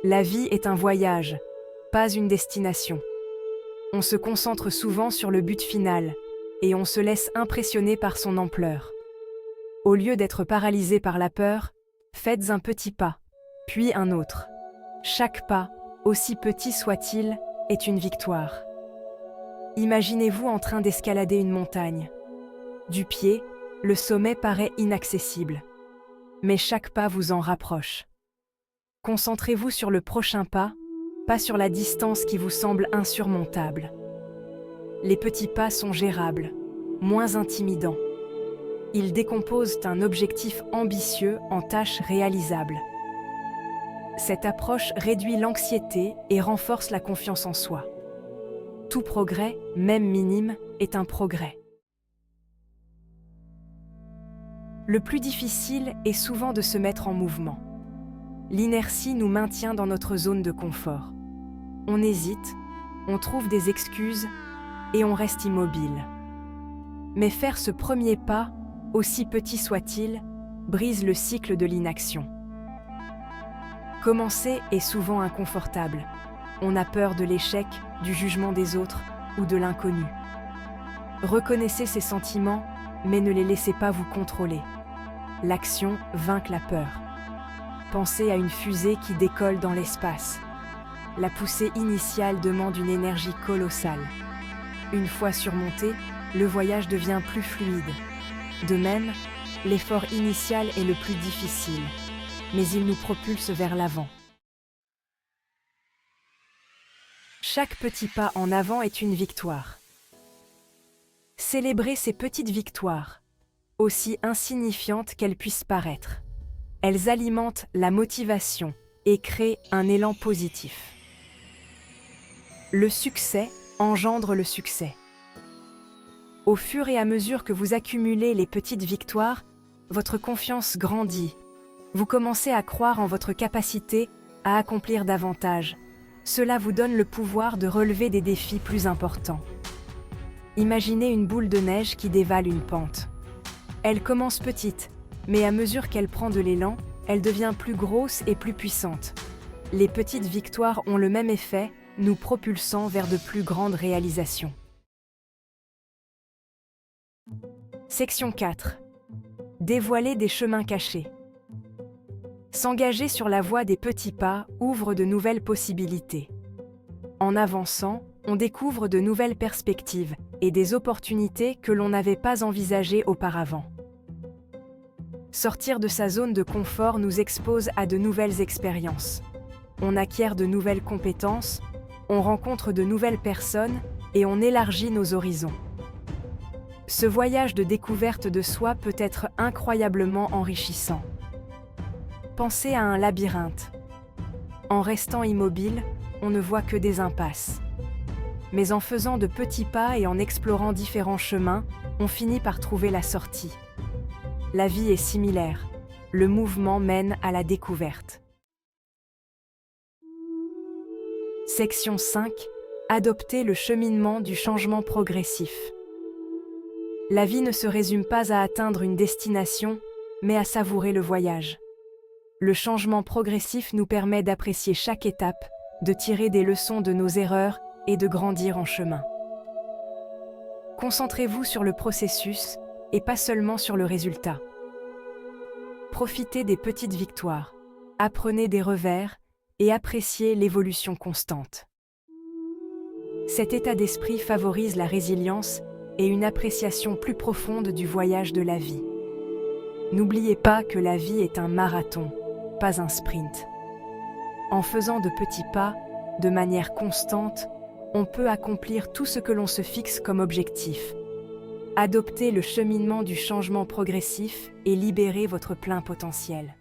La vie est un voyage, pas une destination. On se concentre souvent sur le but final et on se laisse impressionner par son ampleur. Au lieu d'être paralysé par la peur, faites un petit pas, puis un autre. Chaque pas, aussi petit soit-il, est une victoire. Imaginez-vous en train d'escalader une montagne. Du pied, le sommet paraît inaccessible. Mais chaque pas vous en rapproche. Concentrez-vous sur le prochain pas, pas sur la distance qui vous semble insurmontable. Les petits pas sont gérables, moins intimidants. Ils décomposent un objectif ambitieux en tâches réalisables. Cette approche réduit l'anxiété et renforce la confiance en soi. Tout progrès, même minime, est un progrès. Le plus difficile est souvent de se mettre en mouvement. L'inertie nous maintient dans notre zone de confort. On hésite, on trouve des excuses et on reste immobile. Mais faire ce premier pas, aussi petit soit-il, brise le cycle de l'inaction. Commencer est souvent inconfortable. On a peur de l'échec, du jugement des autres ou de l'inconnu. Reconnaissez ces sentiments, mais ne les laissez pas vous contrôler. L'action vainc la peur. Pensez à une fusée qui décolle dans l'espace. La poussée initiale demande une énergie colossale. Une fois surmonté, le voyage devient plus fluide. De même, l'effort initial est le plus difficile, mais il nous propulse vers l'avant. Chaque petit pas en avant est une victoire. Célébrez ces petites victoires, aussi insignifiantes qu'elles puissent paraître. Elles alimentent la motivation et créent un élan positif. Le succès engendre le succès. Au fur et à mesure que vous accumulez les petites victoires, votre confiance grandit. Vous commencez à croire en votre capacité à accomplir davantage. Cela vous donne le pouvoir de relever des défis plus importants. Imaginez une boule de neige qui dévale une pente. Elle commence petite, mais à mesure qu'elle prend de l'élan, elle devient plus grosse et plus puissante. Les petites victoires ont le même effet, nous propulsant vers de plus grandes réalisations. Section 4. Dévoiler des chemins cachés. S'engager sur la voie des petits pas ouvre de nouvelles possibilités. En avançant, on découvre de nouvelles perspectives et des opportunités que l'on n'avait pas envisagées auparavant. Sortir de sa zone de confort nous expose à de nouvelles expériences. On acquiert de nouvelles compétences, on rencontre de nouvelles personnes et on élargit nos horizons. Ce voyage de découverte de soi peut être incroyablement enrichissant. Pensez à un labyrinthe. En restant immobile, on ne voit que des impasses. Mais en faisant de petits pas et en explorant différents chemins, on finit par trouver la sortie. La vie est similaire. Le mouvement mène à la découverte. Section 5. Adopter le cheminement du changement progressif. La vie ne se résume pas à atteindre une destination, mais à savourer le voyage. Le changement progressif nous permet d'apprécier chaque étape, de tirer des leçons de nos erreurs et de grandir en chemin. Concentrez-vous sur le processus et pas seulement sur le résultat. Profitez des petites victoires, apprenez des revers et appréciez l'évolution constante. Cet état d'esprit favorise la résilience et une appréciation plus profonde du voyage de la vie. N'oubliez pas que la vie est un marathon, pas un sprint. En faisant de petits pas, de manière constante, on peut accomplir tout ce que l'on se fixe comme objectif. Adoptez le cheminement du changement progressif et libérez votre plein potentiel.